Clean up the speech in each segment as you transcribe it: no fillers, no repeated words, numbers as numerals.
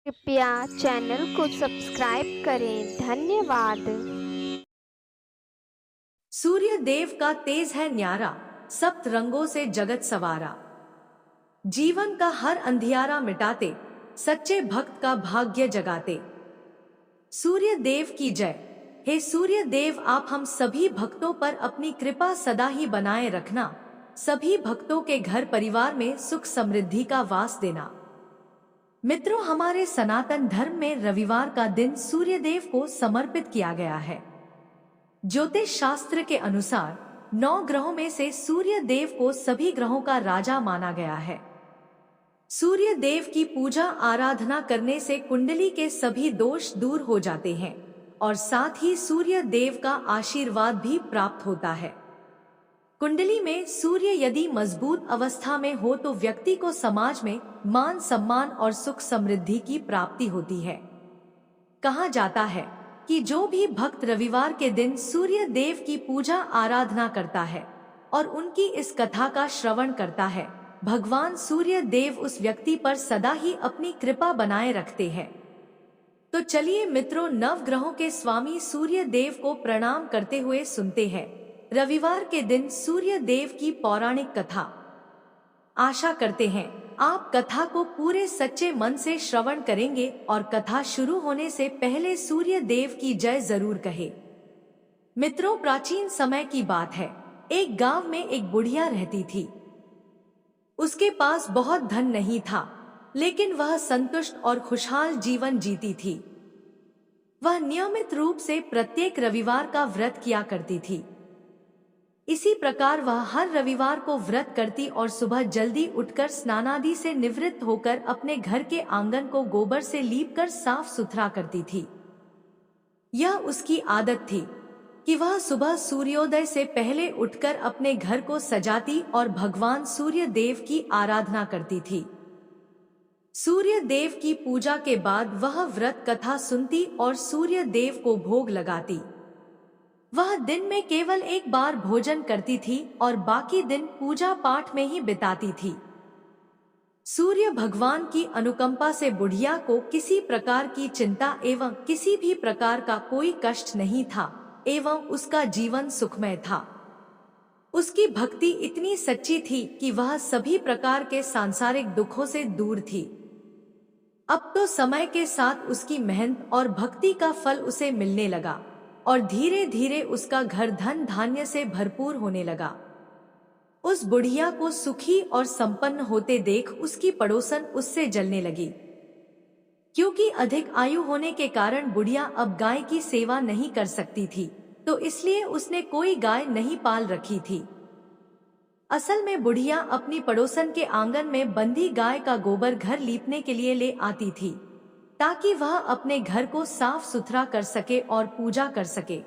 कृपया चैनल को सब्सक्राइब करें। धन्यवाद। सूर्य देव का तेज है न्यारा, सप्त रंगों से जगत सवारा। जीवन का हर अंधियारा मिटाते, सच्चे भक्त का भाग्य जगाते। सूर्य देव की जय। हे सूर्य देव, आप हम सभी भक्तों पर अपनी कृपा सदा ही बनाए रखना। सभी भक्तों के घर परिवार में सुख समृद्धि का वास देना। मित्रों, हमारे सनातन धर्म में रविवार का दिन सूर्य देव को समर्पित किया गया है। ज्योतिष शास्त्र के अनुसार 9 ग्रहों में से सूर्य देव को सभी ग्रहों का राजा माना गया है। सूर्य देव की पूजा आराधना करने से कुंडली के सभी दोष दूर हो जाते हैं और साथ ही सूर्य देव का आशीर्वाद भी प्राप्त होता है। कुंडली में सूर्य यदि मजबूत अवस्था में हो तो व्यक्ति को समाज में मान सम्मान और सुख समृद्धि की प्राप्ति होती है। कहा जाता है कि जो भी भक्त रविवार के दिन सूर्य देव की पूजा आराधना करता है और उनकी इस कथा का श्रवण करता है, भगवान सूर्य देव उस व्यक्ति पर सदा ही अपनी कृपा बनाए रखते हैं। तो चलिए मित्रों, नवग्रहों के स्वामी सूर्य देव को प्रणाम करते हुए सुनते हैं रविवार के दिन सूर्य देव की पौराणिक कथा। आशा करते हैं आप कथा को पूरे सच्चे मन से श्रवण करेंगे और कथा शुरू होने से पहले सूर्य देव की जय जरूर कहे। मित्रों, प्राचीन समय की बात है। एक गांव में एक बुढ़िया रहती थी। उसके पास बहुत धन नहीं था, लेकिन वह संतुष्ट और खुशहाल जीवन जीती थी। वह नियमित रूप से प्रत्येक रविवार का व्रत किया करती थी। इसी प्रकार वह हर रविवार को व्रत करती और सुबह जल्दी उठकर स्नानादि से निवृत्त होकर अपने घर के आंगन को गोबर से लीपकर साफ सुथरा करती थी। यह उसकी आदत थी कि वह सुबह सूर्योदय से पहले उठकर अपने घर को सजाती और भगवान सूर्य देव की आराधना करती थी। सूर्य देव की पूजा के बाद वह व्रत कथा सुनती और सूर्य देव को भोग लगाती। वह दिन में केवल एक बार भोजन करती थी और बाकी दिन पूजा पाठ में ही बिताती थी। सूर्य भगवान की अनुकंपा से बुढ़िया को किसी प्रकार की चिंता एवं किसी भी प्रकार का कोई कष्ट नहीं था एवं उसका जीवन सुखमय था। उसकी भक्ति इतनी सच्ची थी कि वह सभी प्रकार के सांसारिक दुखों से दूर थी। अब तो समय के साथ उसकी मेहनत और भक्ति का फल उसे मिलने लगा और धीरे धीरे उसका घर धन धान्य से भरपूर होने लगा। उस बुढ़िया को सुखी और संपन्न होते देख उसकी पड़ोसन उससे जलने लगी, क्योंकि अधिक आयु होने के कारण बुढ़िया अब गाय की सेवा नहीं कर सकती थी, तो इसलिए उसने कोई गाय नहीं पाल रखी थी। असल में बुढ़िया अपनी पड़ोसन के आंगन में बंधी गाय का गोबर घर लीपने के लिए ले आती थी, ताकि वह अपने घर को साफ सुथरा कर सके और पूजा कर सके।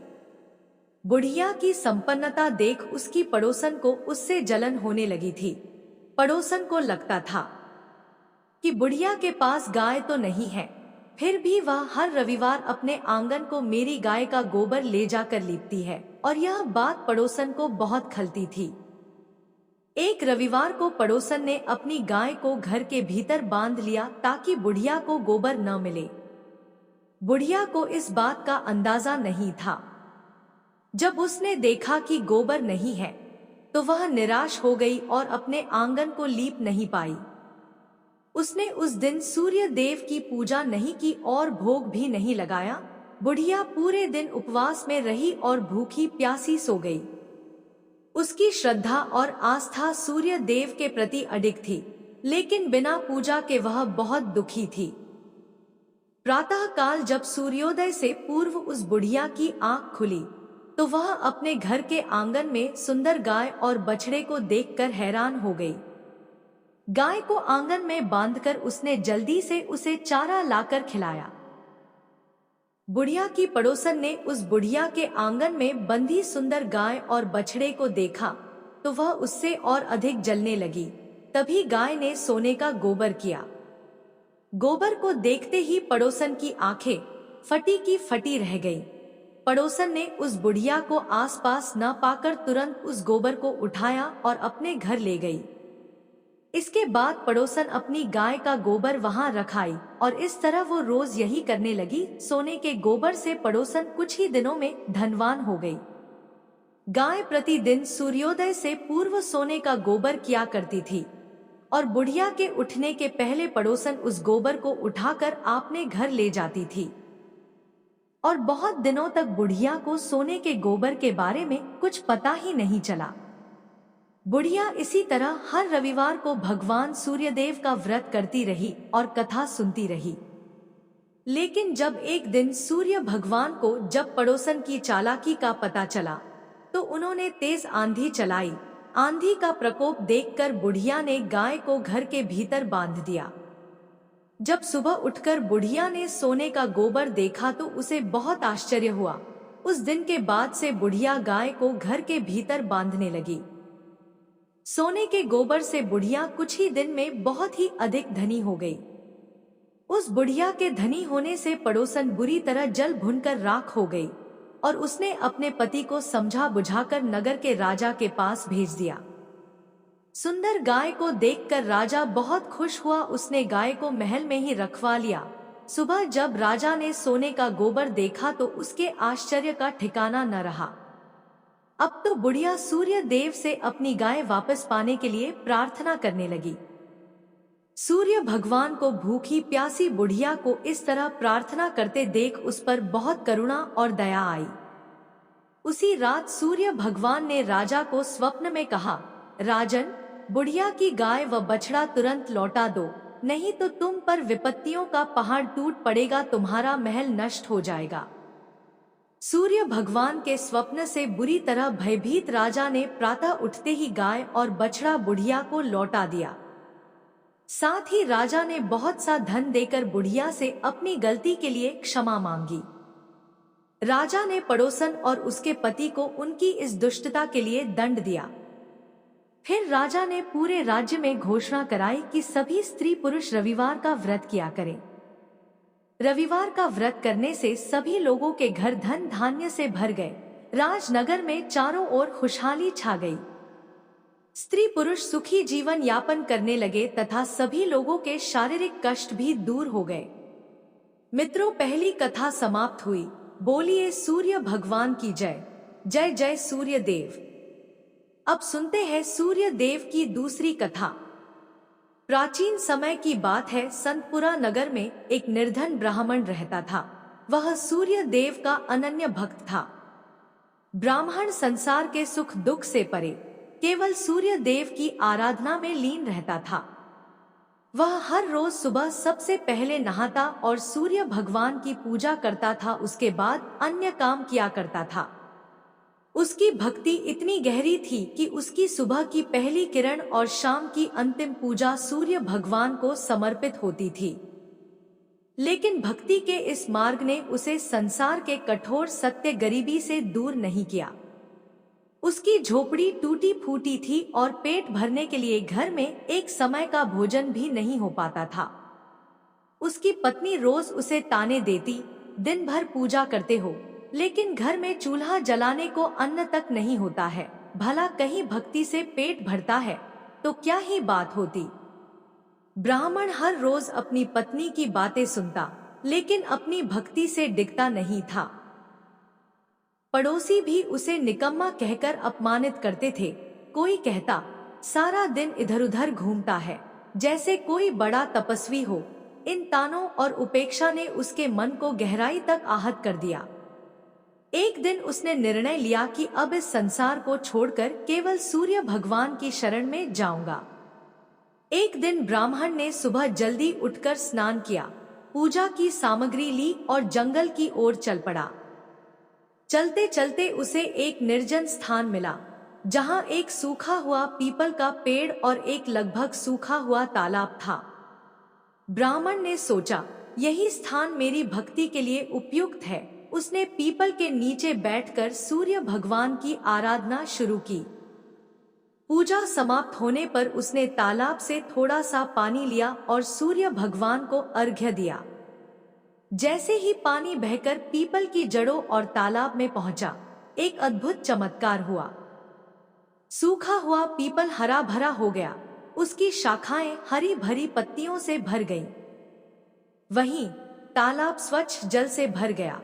बुढ़िया की संपन्नता देख उसकी पड़ोसन को उससे जलन होने लगी थी। पड़ोसन को लगता था कि बुढ़िया के पास गाय तो नहीं है, फिर भी वह हर रविवार अपने आंगन को मेरी गाय का गोबर ले जाकर लीपती है, और यह बात पड़ोसन को बहुत खलती थी। एक रविवार को पड़ोसन ने अपनी गाय को घर के भीतर बांध लिया ताकि बुढ़िया को गोबर न मिले। बुढ़िया को इस बात का अंदाजा नहीं था। जब उसने देखा कि गोबर नहीं है, तो वह निराश हो गई और अपने आंगन को लीप नहीं पाई। उसने उस दिन सूर्य देव की पूजा नहीं की और भोग भी नहीं लगाया। बुढ़िया पूरे दिन उपवास में रही और भूखी प्यासी सो गई। उसकी श्रद्धा और आस्था सूर्य देव के प्रति अडिग थी, लेकिन बिना पूजा के वह बहुत दुखी थी। प्रातः काल जब सूर्योदय से पूर्व उस बुढ़िया की आंख खुली, तो वह अपने घर के आंगन में सुंदर गाय और बछड़े को देखकर हैरान हो गई। गाय को आंगन में बांधकर उसने जल्दी से उसे चारा लाकर खिलाया। बुढ़िया की पड़ोसन ने उस बुढ़िया के आंगन में बंधी सुंदर गाय और बछड़े को देखा तो वह उससे और अधिक जलने लगी। तभी गाय ने सोने का गोबर किया। गोबर को देखते ही पड़ोसन की आंखें फटी की फटी रह गई। पड़ोसन ने उस बुढ़िया को आसपास न पाकर तुरंत उस गोबर को उठाया और अपने घर ले गई। इसके बाद पड़ोसन अपनी गाय का गोबर वहां रखाई और इस तरह वो रोज यही करने लगी। सोने के गोबर से पड़ोसन कुछ ही दिनों में धनवान हो गई। गाय प्रतिदिन सूर्योदय से पूर्व सोने का गोबर किया करती थी और बुढ़िया के उठने के पहले पड़ोसन उस गोबर को उठाकर अपने घर ले जाती थी। और बहुत दिनों तक बुढ़िया को सोने के गोबर के बारे में कुछ पता ही नहीं चला। बुढ़िया इसी तरह हर रविवार को भगवान सूर्यदेव का व्रत करती रही और कथा सुनती रही। लेकिन जब एक दिन सूर्य भगवान को जब पड़ोसन की चालाकी का पता चला तो उन्होंने तेज आंधी चलाई। आंधी का प्रकोप देखकर बुढ़िया ने गाय को घर के भीतर बांध दिया। जब सुबह उठकर बुढ़िया ने सोने का गोबर देखा तो उसे बहुत आश्चर्य हुआ। उस दिन के बाद से बुढ़िया गाय को घर के भीतर बांधने लगी। सोने के गोबर से बुढ़िया कुछ ही दिन में बहुत ही अधिक धनी हो गई। उस बुढ़िया के धनी होने से पड़ोसन बुरी तरह जल भुनकर राख हो गई और उसने अपने पति को समझा बुझाकर नगर के राजा के पास भेज दिया। सुंदर गाय को देखकर राजा बहुत खुश हुआ। उसने गाय को महल में ही रखवा लिया। सुबह जब राजा ने सोने का गोबर देखा तो उसके आश्चर्य का ठिकाना न रहा। अब तो बुढ़िया सूर्य देव से अपनी गाय वापस पाने के लिए प्रार्थना करने लगी। सूर्य भगवान को भूखी प्यासी बुढ़िया को इस तरह प्रार्थना करते देख उस पर बहुत करुणा और दया आई। उसी रात सूर्य भगवान ने राजा को स्वप्न में कहा, राजन, बुढ़िया की गाय व बछड़ा तुरंत लौटा दो, नहीं तो तुम पर विपत्तियों का पहाड़ टूट पड़ेगा, तुम्हारा महल नष्ट हो जाएगा। सूर्य भगवान के स्वप्न से बुरी तरह भयभीत राजा ने प्रातः उठते ही गाय और बछड़ा बुढ़िया को लौटा दिया। साथ ही राजा ने बहुत सा धन देकर बुढ़िया से अपनी गलती के लिए क्षमा मांगी। राजा ने पड़ोसन और उसके पति को उनकी इस दुष्टता के लिए दंड दिया। फिर राजा ने पूरे राज्य में घोषणा कराई कि सभी स्त्री पुरुष रविवार का व्रत किया करें। रविवार का व्रत करने से सभी लोगों के घर धन धान्य से भर गए। राजनगर में चारों ओर खुशहाली छा गई। स्त्री पुरुष सुखी जीवन यापन करने लगे तथा सभी लोगों के शारीरिक कष्ट भी दूर हो गए। मित्रों, पहली कथा समाप्त हुई। बोलिए सूर्य भगवान की जय। जय जय सूर्य देव। अब सुनते हैं सूर्य देव की दूसरी कथा। प्राचीन समय की बात है। संतपुरा नगर में एक निर्धन ब्राह्मण रहता था। वह सूर्य देव का अनन्य भक्त था। ब्राह्मण संसार के सुख दुख से परे केवल सूर्य देव की आराधना में लीन रहता था। वह हर रोज सुबह सबसे पहले नहाता और सूर्य भगवान की पूजा करता था। उसके बाद अन्य काम किया करता था। उसकी भक्ति इतनी गहरी थी कि उसकी सुबह की पहली किरण और शाम की अंतिम पूजा सूर्य भगवान को समर्पित होती थी। लेकिन भक्ति के इस मार्ग ने उसे संसार के कठोर सत्य गरीबी से दूर नहीं किया। उसकी झोपड़ी टूटी फूटी थी और पेट भरने के लिए घर में एक समय का भोजन भी नहीं हो पाता था। उसकी पत्नी रोज उसे ताने देती, दिन भर पूजा करते हो लेकिन घर में चूल्हा जलाने को अन्न तक नहीं होता है। भला कहीं भक्ति से पेट भरता है तो क्या ही बात होती। ब्राह्मण हर रोज अपनी पत्नी की बातें सुनता लेकिन अपनी भक्ति से डिगता नहीं था। पड़ोसी भी उसे निकम्मा कहकर अपमानित करते थे। कोई कहता, सारा दिन इधर उधर घूमता है, जैसे कोई बड़ा तपस्वी हो। इन तानों और उपेक्षा ने उसके मन को गहराई तक आहत कर दिया। एक दिन उसने निर्णय लिया कि अब इस संसार को छोड़कर केवल सूर्य भगवान की शरण में जाऊंगा। एक दिन ब्राह्मण ने सुबह जल्दी उठकर स्नान किया, पूजा की सामग्री ली और जंगल की ओर चल पड़ा। चलते चलते उसे एक निर्जन स्थान मिला जहां एक सूखा हुआ पीपल का पेड़ और एक लगभग सूखा हुआ तालाब था। ब्राह्मण ने सोचा, यही स्थान मेरी भक्ति के लिए उपयुक्त है। उसने पीपल के नीचे बैठकर सूर्य भगवान की आराधना शुरू की। पूजा समाप्त होने पर उसने तालाब से थोड़ा सा पानी लिया और सूर्य भगवान को अर्घ्य दिया। जैसे ही पानी बहकर पीपल की जड़ों और तालाब में पहुंचा, एक अद्भुत चमत्कार हुआ। सूखा हुआ पीपल हरा भरा हो गया। उसकी शाखाएं हरी भरी पत्तियों से भर गईं। वहीं तालाब स्वच्छ जल से भर गया।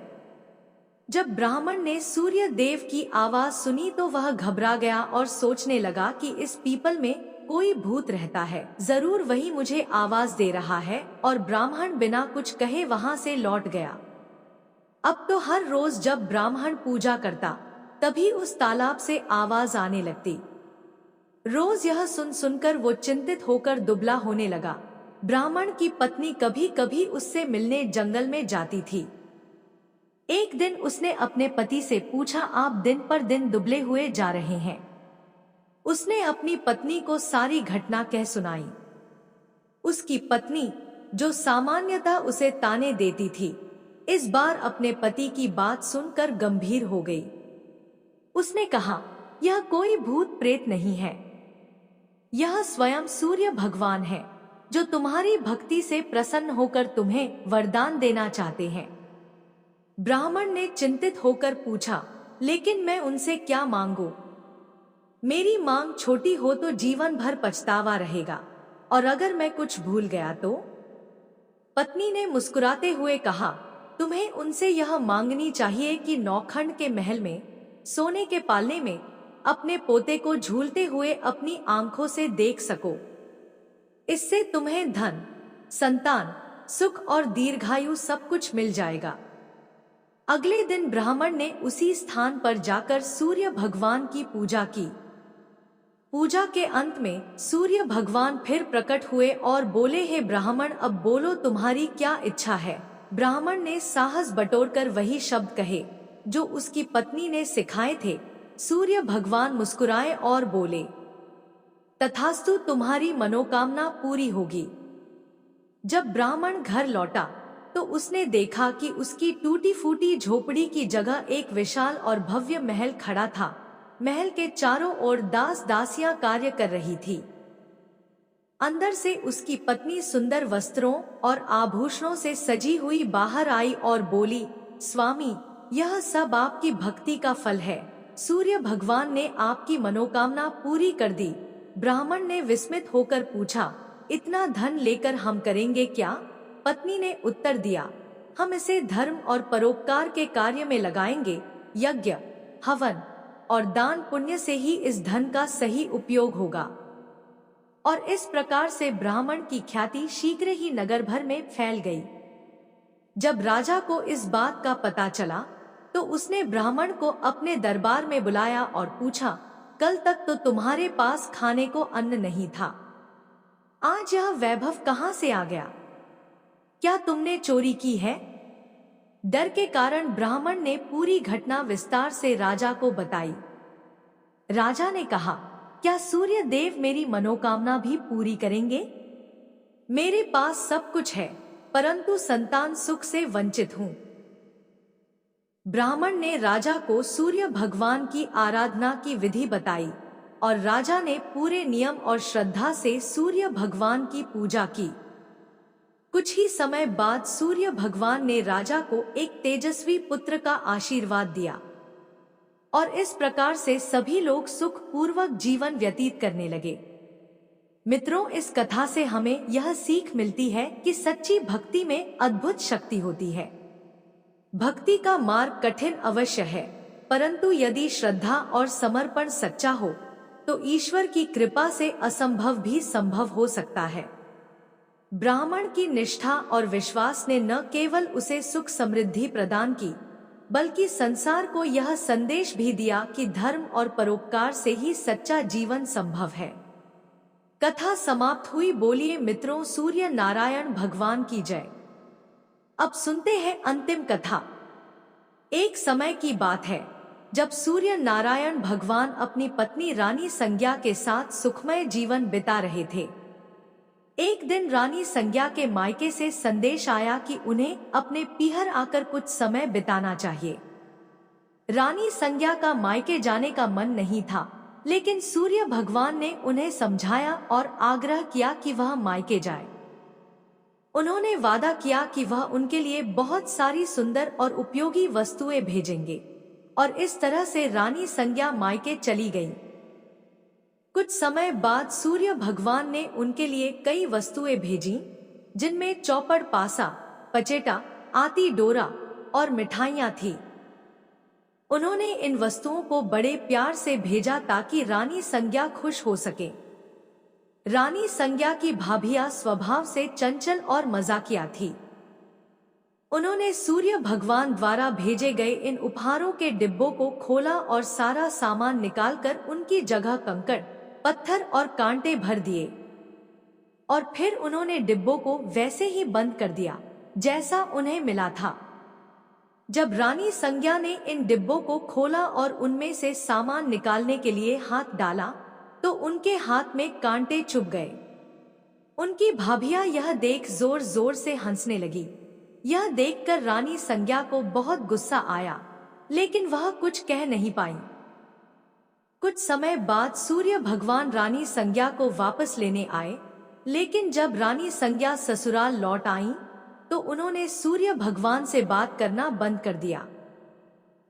जब ब्राह्मण ने सूर्य देव की आवाज सुनी तो वह घबरा गया और सोचने लगा कि इस पीपल में कोई भूत रहता है, जरूर वही मुझे आवाज दे रहा है। और ब्राह्मण बिना कुछ कहे वहां से लौट गया। अब तो हर रोज जब ब्राह्मण पूजा करता तभी उस तालाब से आवाज आने लगती। रोज यह सुन सुनकर वो चिंतित होकर दुबला होने लगा। ब्राह्मण की पत्नी कभी कभी उससे मिलने जंगल में जाती थी। एक दिन उसने अपने पति से पूछा, आप दिन पर दिन दुबले हुए जा रहे हैं। उसने अपनी पत्नी को सारी घटना कह सुनाई। उसकी पत्नी, जो सामान्यतः उसे ताने देती थी, इस बार अपने पति की बात सुनकर गंभीर हो गई। उसने कहा, यह कोई भूत प्रेत नहीं है, यह स्वयं सूर्य भगवान है, जो तुम्हारी भक्ति से प्रसन्न होकर तुम्हें वरदान देना चाहते हैं। ब्राह्मण ने चिंतित होकर पूछा, लेकिन मैं उनसे क्या मांगू? मेरी मांग छोटी हो तो जीवन भर पछतावा रहेगा, और अगर मैं कुछ भूल गया तो? पत्नी ने मुस्कुराते हुए कहा, तुम्हें उनसे यह मांगनी चाहिए कि नौखंड के महल में सोने के पालने में अपने पोते को झूलते हुए अपनी आंखों से देख सको। इससे तुम्हें धन, संतान, सुख और दीर्घायु सब कुछ मिल जाएगा। अगले दिन ब्राह्मण ने उसी स्थान पर जाकर सूर्य भगवान की पूजा की। पूजा के अंत में सूर्य भगवान फिर प्रकट हुए और बोले, हे ब्राह्मण, अब बोलो तुम्हारी क्या इच्छा है? ब्राह्मण ने साहस बटोरकर वही शब्द कहे जो उसकी पत्नी ने सिखाए थे। सूर्य भगवान मुस्कुराए और बोले, तथास्तु, तुम्हारी मनोकामना पूरी होगी। जब ब्राह्मण घर लौटा तो उसने देखा कि उसकी टूटी फूटी झोपड़ी की जगह एक विशाल और भव्य महल खड़ा था। महल के चारों ओर दास दासियां कार्य कर रही थी। अंदर से उसकी पत्नी सुंदर वस्त्रों और आभूषणों से सजी हुई बाहर आई और बोली, स्वामी, यह सब आपकी भक्ति का फल है। सूर्य भगवान ने आपकी मनोकामना पूरी कर दी। ब्राह्मण ने विस्मित होकर पूछा, इतना धन लेकर हम करेंगे क्या? पत्नी ने उत्तर दिया, हम इसे धर्म और परोपकार के कार्य में लगाएंगे। यज्ञ, हवन और दान पुण्य से ही इस धन का सही उपयोग होगा। और इस प्रकार से ब्राह्मण की ख्याति शीघ्र ही नगर भर में फैल गई। जब राजा को इस बात का पता चला तो उसने ब्राह्मण को अपने दरबार में बुलाया और पूछा, कल तक तो तुम्हारे पास खाने को अन्न नहीं था, आज यह वैभव कहां से आ गया? क्या तुमने चोरी की है? डर के कारण ब्राह्मण ने पूरी घटना विस्तार से राजा को बताई। राजा ने कहा, क्या सूर्य देव मेरी मनोकामना भी पूरी करेंगे? मेरे पास सब कुछ है, परंतु संतान सुख से वंचित हूं। ब्राह्मण ने राजा को सूर्य भगवान की आराधना की विधि बताई और राजा ने पूरे नियम और श्रद्धा से सूर्य भगवान की पूजा की। कुछ ही समय बाद सूर्य भगवान ने राजा को एक तेजस्वी पुत्र का आशीर्वाद दिया और इस प्रकार से सभी लोग सुख पूर्वक जीवन व्यतीत करने लगे। मित्रों, इस कथा से हमें यह सीख मिलती है कि सच्ची भक्ति में अद्भुत शक्ति होती है। भक्ति का मार्ग कठिन अवश्य है, परंतु यदि श्रद्धा और समर्पण सच्चा हो तो ईश्वर की कृपा से असंभव भी संभव हो सकता है। ब्राह्मण की निष्ठा और विश्वास ने न केवल उसे सुख समृद्धि प्रदान की, बल्कि संसार को यह संदेश भी दिया कि धर्म और परोपकार से ही सच्चा जीवन संभव है। कथा समाप्त हुई। बोलिए मित्रों, सूर्य नारायण भगवान की जय। अब सुनते हैं अंतिम कथा। एक समय की बात है जब सूर्य नारायण भगवान अपनी पत्नी रानी संज्ञा के साथ सुखमय जीवन बिता रहे थे। एक दिन रानी संज्ञा के मायके से संदेश आया कि उन्हें अपने पीहर आकर कुछ समय बिताना चाहिए। रानी संज्ञा का मायके जाने का मन नहीं था, लेकिन सूर्य भगवान ने उन्हें समझाया और आग्रह किया कि वह मायके जाए। उन्होंने वादा किया कि वह उनके लिए बहुत सारी सुंदर और उपयोगी वस्तुएं भेजेंगे और इस तरह से रानी संज्ञा मायके चली गई। कुछ समय बाद सूर्य भगवान ने उनके लिए कई वस्तुएं भेजी, जिनमें चौपड़ पासा, पचेटा, आती डोरा और मिठाइयां थी। उन्होंने इन वस्तुओं को बड़े प्यार से भेजा ताकि रानी संज्ञा खुश हो सके। रानी संज्ञा की भाभिया स्वभाव से चंचल और मजाकिया थी। उन्होंने सूर्य भगवान द्वारा भेजे गए इन उपहारों के डिब्बों को खोला और सारा सामान निकालकर उनकी जगह कंकड़, पत्थर और कांटे भर दिए, और फिर उन्होंने डिब्बों को वैसे ही बंद कर दिया जैसा उन्हें मिला था। जब रानी संज्ञा ने इन डिब्बों को खोला और उनमें से सामान निकालने के लिए हाथ डाला तो उनके हाथ में कांटे चुभ गए। उनकी भाभिया यह देख जोर जोर से हंसने लगी। यह देखकर रानी संज्ञा को बहुत गुस्सा आया, लेकिन वह कुछ कह नहीं पाई। कुछ समय बाद सूर्य भगवान रानी संज्ञा को वापस लेने आए, लेकिन जब रानी संज्ञा ससुराल लौट आईं, तो उन्होंने सूर्य भगवान से बात करना बंद कर दिया।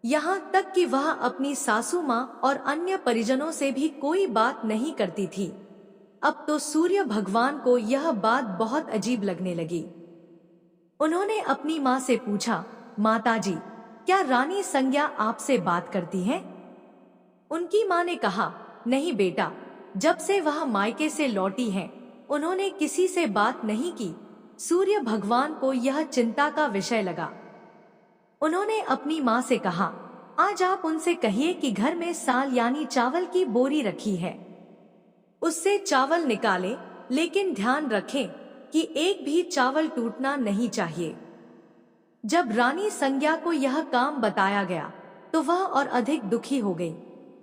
यहाँ तक कि वह अपनी सासू माँ और अन्य परिजनों से भी कोई बात नहीं करती थी। अब तो सूर्य भगवान को यह बात बहुत अजीब लगने लगी। उन्होंने अपनी माँ से पूछा, माताजी, क्या रानी संज्ञा आपसे बात करती है? उनकी माँ ने कहा, नहीं बेटा, जब से वह मायके से लौटी है उन्होंने किसी से बात नहीं की। सूर्य भगवान को यह चिंता का विषय लगा। उन्होंने अपनी माँ से कहा, आज आप उनसे कहिए कि घर में साल यानी चावल की बोरी रखी है, उससे चावल निकालें, लेकिन ध्यान रखें कि एक भी चावल टूटना नहीं चाहिए। जब रानी संज्ञा को यह काम बताया गया तो वह और अधिक दुखी हो गई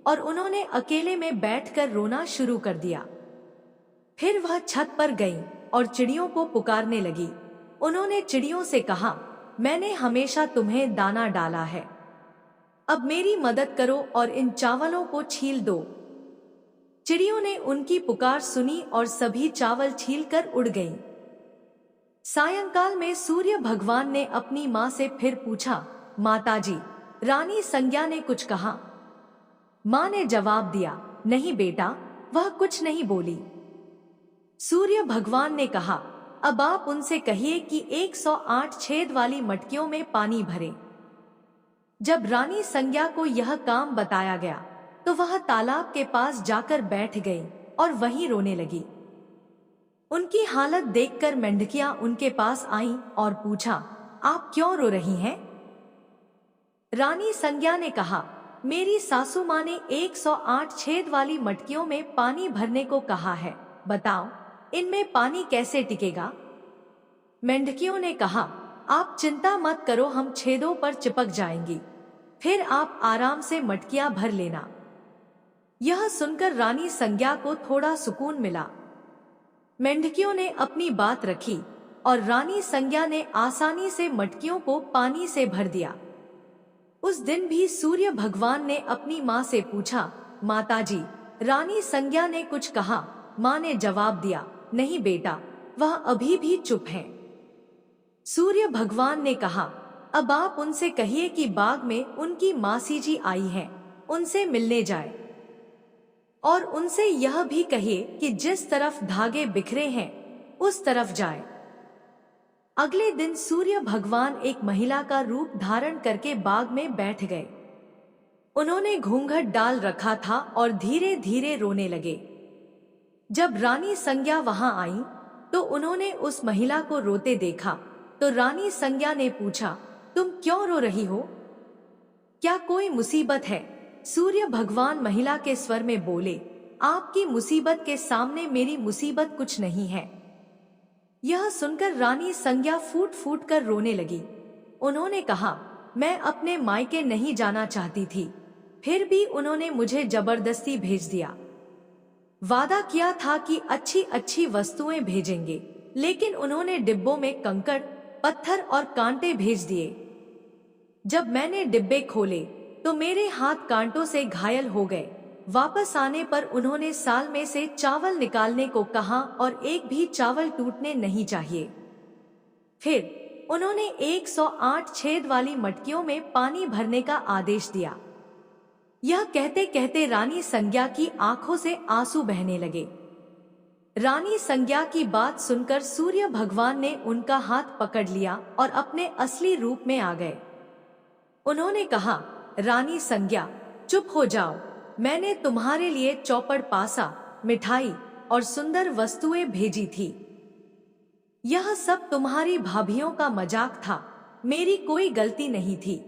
और उन्होंने अकेले में बैठकर रोना शुरू कर दिया। फिर वह छत पर गई और चिड़ियों को पुकारने लगी। उन्होंने चिड़ियों से कहा, मैंने हमेशा तुम्हें दाना डाला है, अब मेरी मदद करो और इन चावलों को छील दो। चिड़ियों ने उनकी पुकार सुनी और सभी चावल छीलकर उड़ गईं। सायंकाल में सूर्य भगवान ने अपनी माँ से फिर पूछा, माताजी, रानी संज्ञा ने कुछ कहा? माँ ने जवाब दिया, नहीं बेटा, वह कुछ नहीं बोली। सूर्य भगवान ने कहा, अब आप उनसे कहिए कि 108 छेद वाली मटकियों में पानी भरें। जब रानी संज्ञा को यह काम बताया गया तो वह तालाब के पास जाकर बैठ गई और वहीं रोने लगी। उनकी हालत देखकर मेंढकियां उनके पास आईं और पूछा, आप क्यों रो रही हैं? रानी संज्ञा ने कहा, मेरी सासू माँ ने 108 छेद वाली मटकियों में पानी भरने को कहा है, बताओ इनमें पानी कैसे टिकेगा? मेंढकियों ने कहा, आप चिंता मत करो, हम छेदों पर चिपक जाएंगी, फिर आप आराम से मटकियां भर लेना। यह सुनकर रानी संज्ञा को थोड़ा सुकून मिला। मेंढकियों ने अपनी बात रखी और रानी संज्ञा ने आसानी से मटकियों को पानी से भर दिया। उस दिन भी सूर्य भगवान ने अपनी माँ से पूछा, माताजी, रानी संज्ञा ने कुछ कहा? माँ ने जवाब दिया, नहीं बेटा, वह अभी भी चुप है। सूर्य भगवान ने कहा, अब आप उनसे कहिए कि बाग में उनकी मासी जी आई हैं, उनसे मिलने जाए, और उनसे यह भी कहिए कि जिस तरफ धागे बिखरे हैं उस तरफ जाए। अगले दिन सूर्य भगवान एक महिला का रूप धारण करके बाग में बैठ गए। उन्होंने घूंघट डाल रखा था और धीरे धीरे रोने लगे। जब रानी संज्ञा वहां आई तो उन्होंने उस महिला को रोते देखा तो रानी संज्ञा ने पूछा, तुम क्यों रो रही हो? क्या कोई मुसीबत है? सूर्य भगवान महिला के स्वर में बोले, आपकी मुसीबत के सामने मेरी मुसीबत कुछ नहीं है। यह सुनकर रानी संज्ञा फूट फूट कर रोने लगी। उन्होंने कहा, मैं अपने मायके नहीं जाना चाहती थी, फिर भी उन्होंने मुझे जबरदस्ती भेज दिया। वादा किया था कि अच्छी अच्छी वस्तुएं भेजेंगे, लेकिन उन्होंने डिब्बों में कंकड़, पत्थर और कांटे भेज दिए। जब मैंने डिब्बे खोले तो मेरे हाथ कांटों से घायल हो गए। वापस आने पर उन्होंने साल में से चावल निकालने को कहा और एक भी चावल टूटने नहीं चाहिए। फिर उन्होंने 108 छेद वाली मटकियों में पानी भरने का आदेश दिया। यह कहते कहते रानी संज्ञा की आंखों से आंसू बहने लगे। रानी संज्ञा की बात सुनकर सूर्य भगवान ने उनका हाथ पकड़ लिया और अपने असली रूप में आ गए। उन्होंने कहा, रानी संज्ञा, चुप हो जाओ। मैंने तुम्हारे लिए चौपड़ पासा, मिठाई और सुंदर वस्तुएं भेजी थी। यह सब तुम्हारी भाभियों का मजाक था, मेरी कोई गलती नहीं थी।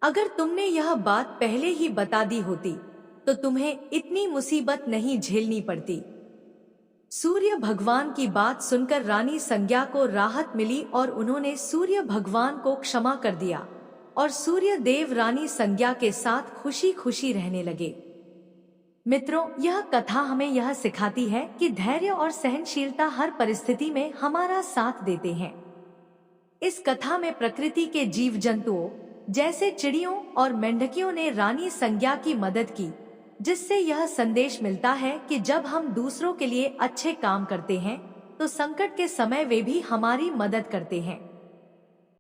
अगर तुमने यह बात पहले ही बता दी होती तो तुम्हें इतनी मुसीबत नहीं झेलनी पड़ती। सूर्य भगवान की बात सुनकर रानी संज्ञा को राहत मिली और उन्होंने सूर्य भगवान को क्षमा कर दिया और सूर्य देव रानी संज्ञा के साथ खुशी खुशी रहने लगे। मित्रों, यह कथा हमें यह सिखाती है कि धैर्य और सहनशीलता हर परिस्थिति में हमारा साथ देते हैं। इस कथा में प्रकृति के जीव जंतुओं जैसे चिड़ियों और मेंढकियों ने रानी संज्ञा की मदद की, जिससे यह संदेश मिलता है कि जब हम दूसरों के लिए अच्छे काम करते हैं तो संकट के समय वे भी हमारी मदद करते हैं।